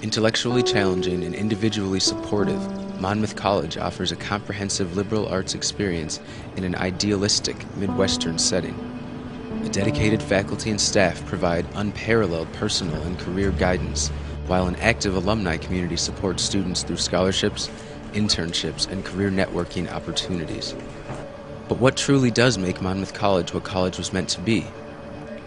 Intellectually challenging and individually supportive, Monmouth College offers a comprehensive liberal arts experience in an idealistic Midwestern setting. A dedicated faculty and staff provide unparalleled personal and career guidance, while an active alumni community supports students through scholarships, internships, and career networking opportunities. But what truly does make Monmouth College what college was meant to be?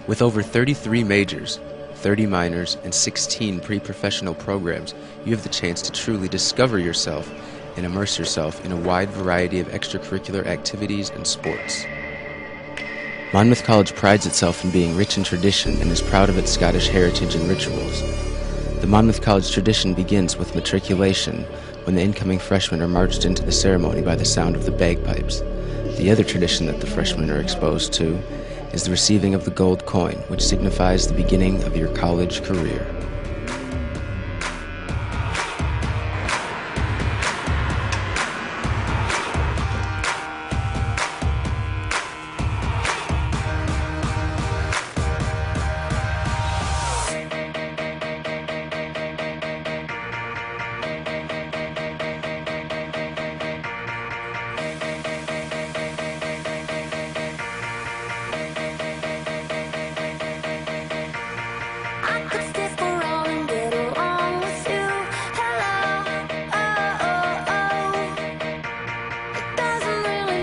With over 33 majors, 30 minors, and 16 pre-professional programs, you have the chance to truly discover yourself and immerse yourself in a wide variety of extracurricular activities and sports. Monmouth College prides itself in being rich in tradition and is proud of its Scottish heritage and rituals. The Monmouth College tradition begins with matriculation, when the incoming freshmen are marched into the ceremony by the sound of the bagpipes. The other tradition that the freshmen are exposed to is the receiving of the gold coin, which signifies the beginning of your college career.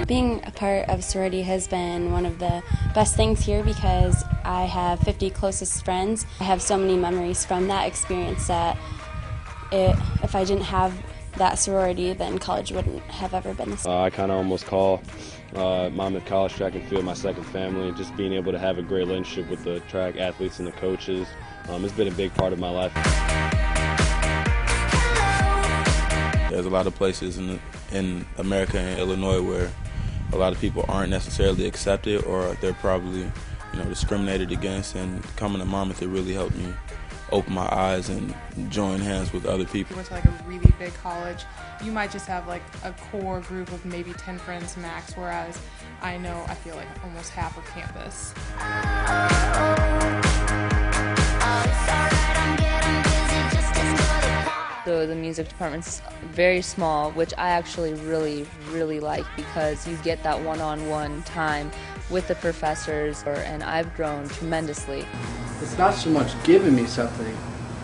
Being a part of sorority has been one of the best things here because I have 50 closest friends. I have so many memories from that experience that if I didn't have that sorority, then college wouldn't have ever been the same. I kind of almost call Monmouth College track and field my second family. Just being able to have a great relationship with the track athletes and the coaches has been a big part of my life. There's a lot of places in America and Illinois where a lot of people aren't necessarily accepted, or they're probably, discriminated against. And coming to Monmouth, it really helped me open my eyes and join hands with other people. You went to like a really big college, you might just have like a core group of maybe 10 friends max, whereas I feel like almost half of campus. So the music department's very small, which I actually really like because you get that one-on-one time with the professors, and I've grown tremendously. It's not so much giving me something,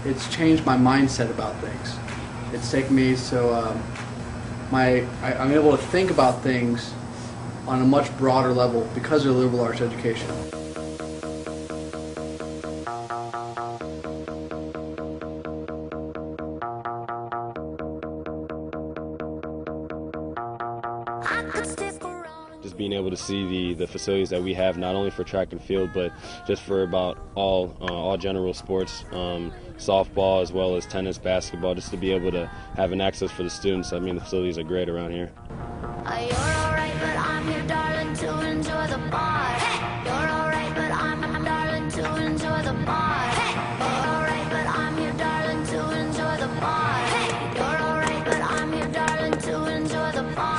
it's changed my mindset about things. It's taken me so I'm able to think about things on a much broader level because of liberal arts education. Just being able to see the facilities that we have, not only for track and field, but just for about all general sports, softball as well as tennis, basketball, just to be able to have an access for the students. I mean, the facilities are great around here. You're alright, but I'm here, darling, to enjoy the bar. You're alright, but I'm darling, to enjoy the bar. You're alright, but I'm here, darling, to enjoy the bar. You're alright, but I'm here, darling, to enjoy the bar.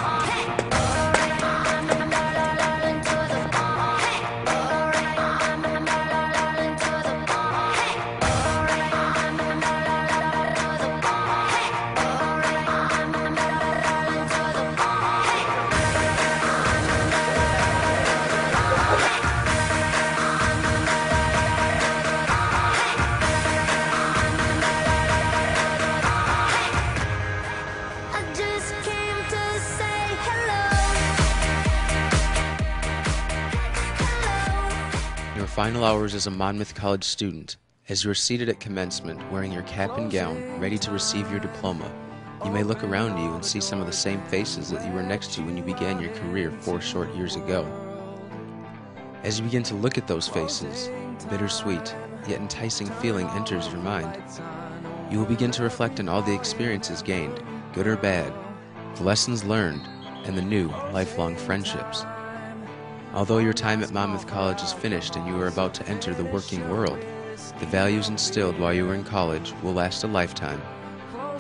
Your final hours as a Monmouth College student, as you are seated at commencement wearing your cap and gown, ready to receive your diploma, you may look around you and see some of the same faces that you were next to when you began your career 4 short years ago. As you begin to look at those faces, bittersweet yet enticing feeling enters your mind. You will begin to reflect on all the experiences gained, good or bad, the lessons learned, and the new, lifelong friendships. Although your time at Monmouth College is finished and you are about to enter the working world, the values instilled while you were in college will last a lifetime.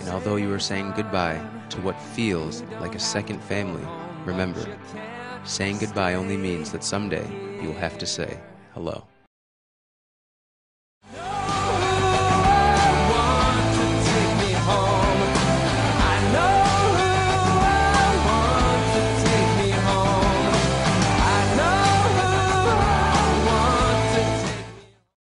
And although you are saying goodbye to what feels like a second family, remember, saying goodbye only means that someday you will have to say hello.